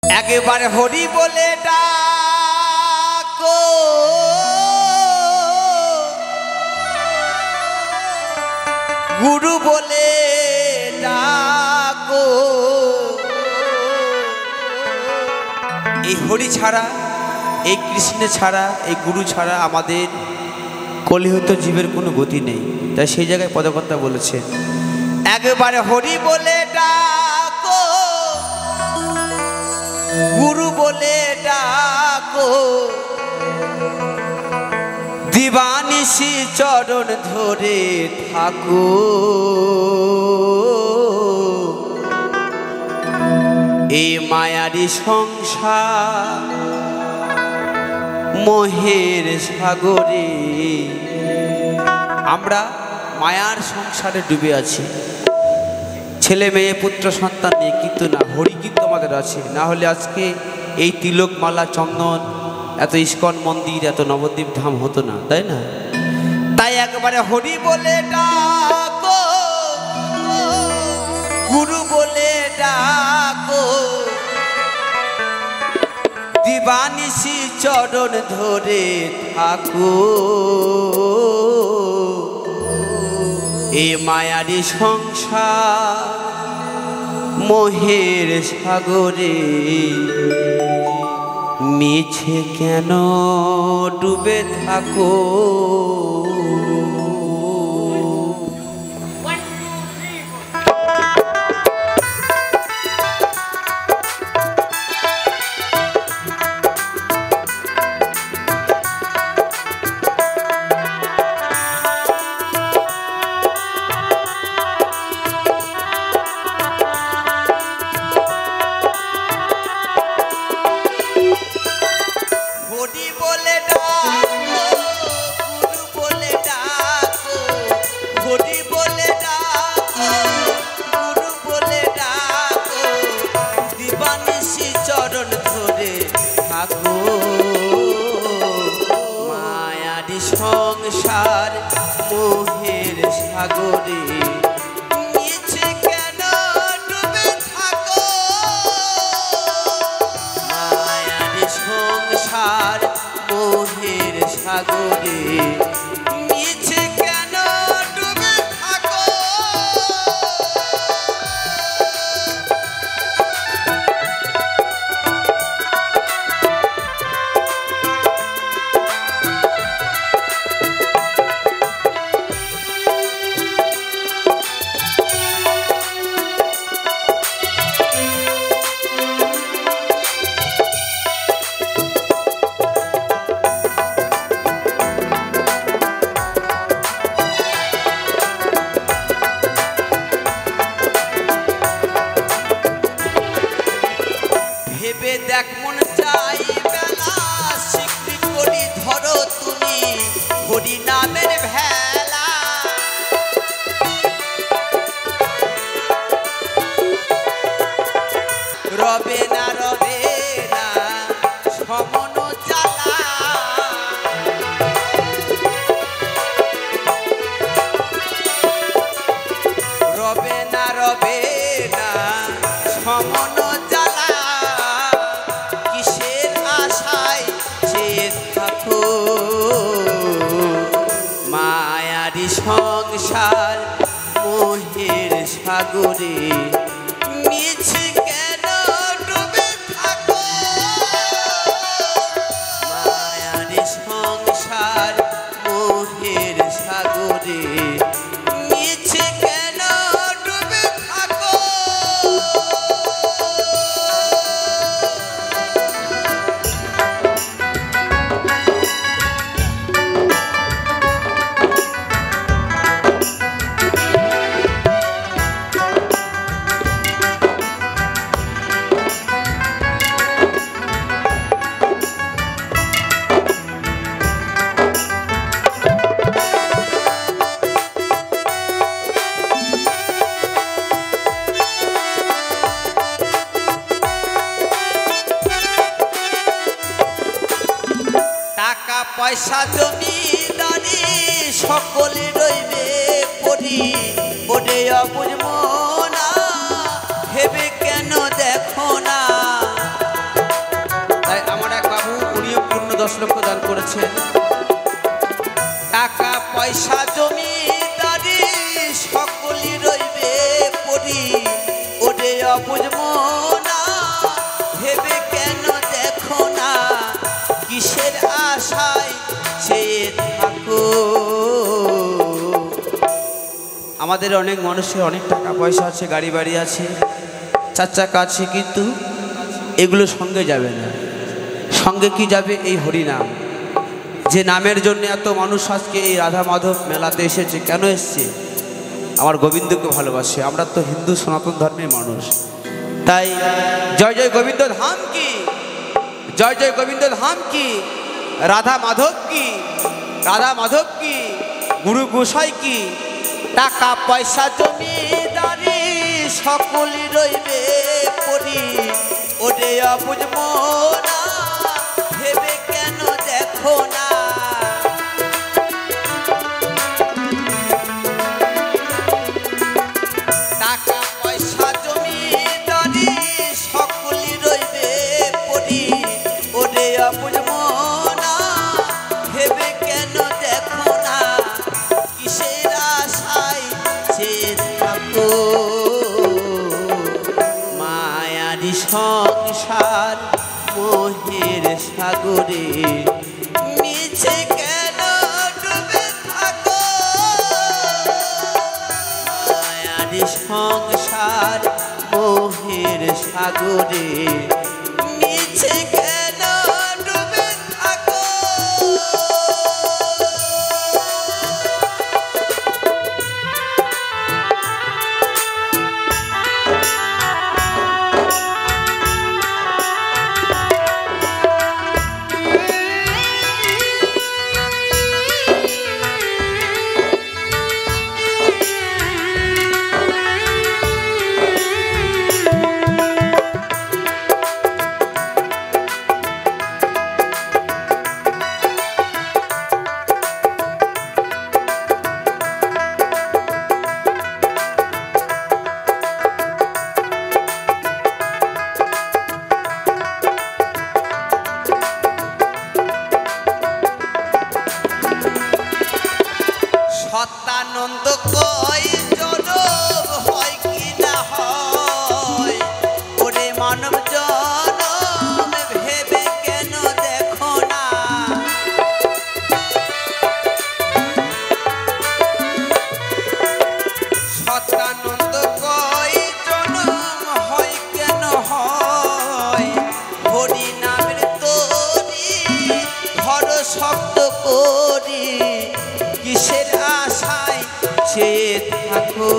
একবারে হরি বলে ডাকো, গুরু বলে ডাকো। এই হরি ছাড়া, এই কৃষ্ণ ছাড়া, এই গুরু ছাড়া আমাদের কলিহত জীবের কোনো গতি নেই। তাই সেই জায়গায় পদকর্তা বলেছে একবারে হরি বলে ডাকো, গুরু বলে ডাকো, দিবানিশি চরণ ধরে থাকো। এই মায়ারি সংসার মোহের সাগরে, আমরা মায়ার সংসারে ডুবে আছি। ছেলে মেয়ে পুত্র সন্তান নিয়ে, কিন্তু না, হরি কিন্তু আমাদের আছে। না হলে আজকে এই তিলক মালা চন্দন, এত ইস্কন মন্দির, এত নবদ্বীপ ধাম হতো না, তাই না? তাই একবারে হরি বলে ডাকো, গুরু বলে ডাকো, দিবানিশি চরণ ধরে থাকো। এ মায়ারি সংসার মোহের সাগরে মিছে কেন ডুবে থাকো। মায়ারি সংসার মোহের সাগরে মিছে কেন ডুবে থাকো। মায়ারি সংসার মোহের সাগরে মিছে কেন ডুবে থাকো। ভেবে দেখ মন চাই বেলা, স্বীকৃত করি ধরো তুমি হরি নামের ভেলা। রবে না রবে না সমন জ্বালা, রবে না রবে না সমন জ্বালা। কিসের আশায় চেয়ে থাকো। মায়ারি সংসার মোহের সাগরে মিছে কেন ডুবে থাকো। মায়ারি সংসার মোহের সাগরে মিছে কেন ডুবে থাকো। টাকা পয়সা জমিদারি সকলে রইবে পড়ি, ওরে অবুঝ মনা ভেবে কেন দেখো না। বলছেন, টাকা পয়সা জমিদারি সকলই রইবে পড়ি, ওরে অবুঝ মনা ভেবে কেন দেখো না, কিসের আশায় চেয়ে থাকো। আমাদের অনেক মানুষের অনেক টাকা পয়সা আছে, গাড়ি বাড়ি আছে, চার চাকা আছে, কিন্তু এগুলো সঙ্গে যাবে না। সঙ্গে কি যাবে? এই হরিনাম। যে নামের জন্য এত মানুষ আজকে এই রাধা মাধব মেলাতে এসেছে। কেন এসছে? আমার গোবিন্দকে ভালোবাসে। আমরা তো হিন্দু সনাতন ধর্মের মানুষ, তাই জয় জয় গোবিন্দ ধাম কি, জয় জয় গোবিন্দ ধাম কি, রাধা মাধব কি, রাধা মাধব কি, গুরু গোসাই কি। টাকা পয়সা জমিদারি সকলই রইবে পড়ি, ওরে অবুঝ মনা ভেবে কেন দেখো না। টাকা পয়সা জমিদারি সকলই রইবে পড়ি, ওরে অবুঝ মনা ভেবে কেন দেখো না, কিসের আশায় চেয়ে থাকো। মায়ারি সংসার মোহের সাগরে মিছে কেন ডুবে থাকো। মায়ারি সংসার মোহের সাগরে মিছে কেন ডুবে থাকো। সত্যানন্দ কয় জনম হয় কি না হয়, ওরে মানব জনম ভেবে কেন দেখো না। সত্যানন্দ কয় জনম হয় কেন হয়, হরি নামের তরি ধর শব্দ করি, কিসের আশায় চেয়ে থাকো।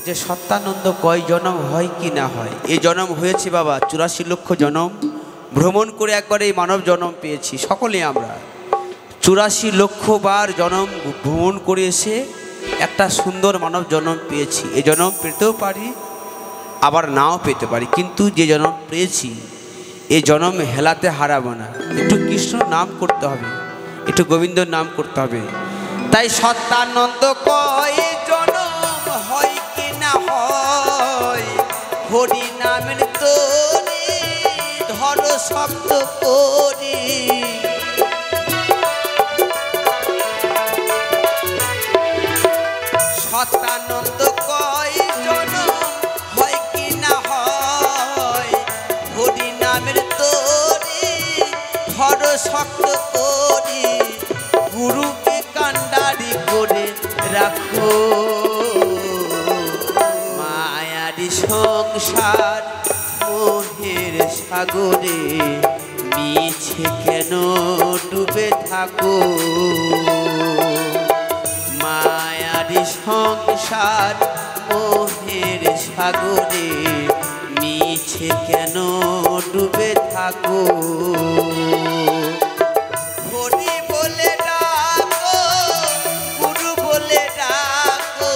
যে সত্যানন্দ কয় জনম হয় কি না হয়, এই জনম হয়েছে বাবা 84 লক্ষ জনম ভ্রমণ করে একবার এই মানব জনম পেয়েছি। সকলে আমরা 84 লক্ষ বার জনম ভ্রমণ করে এসে একটা সুন্দর মানব জনম পেয়েছি। এই জনম পেতেও পারি, আবার নাও পেতে পারি, কিন্তু যে জনম পেয়েছি এই জনম হেলাতে হারাবো না। একটু কৃষ্ণ নাম করতে হবে, একটু গোবিন্দর নাম করতে হবে। তাই সত্যানন্দ কয় জনম হয় কি না হয়, হরি নামের তরি ধর শব্দ করি। সত্যানন্দ কয় জনম হয় কি না হয়, হরি নামের তরি ধর শব্দ করি, গুরুকে কান্ডারি করে রাখো। মায়ারি সংসার মোহের সাগরে মিছে কেন ডুবে থাকো। মায়ারি সংসার মোহের সাগরে মিছে কেন ডুবে থাকো। হরি বলে ডাকো, গুরু বলে ডাকো,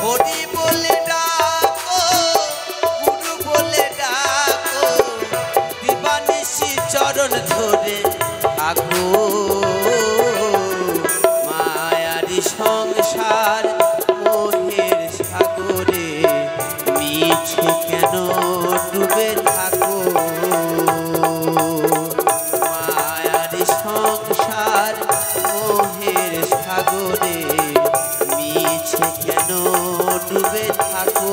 হরি বলে ডাকো, গুরু বলে ডাকো, দিবানিশি চরণ ধরে থাকো। মায়ারি সংসার মোহের সাগরে কেন ডুবে থাকো মায়ার সংসার মোহের সাগরে মিছে কেন ডুবে থাকো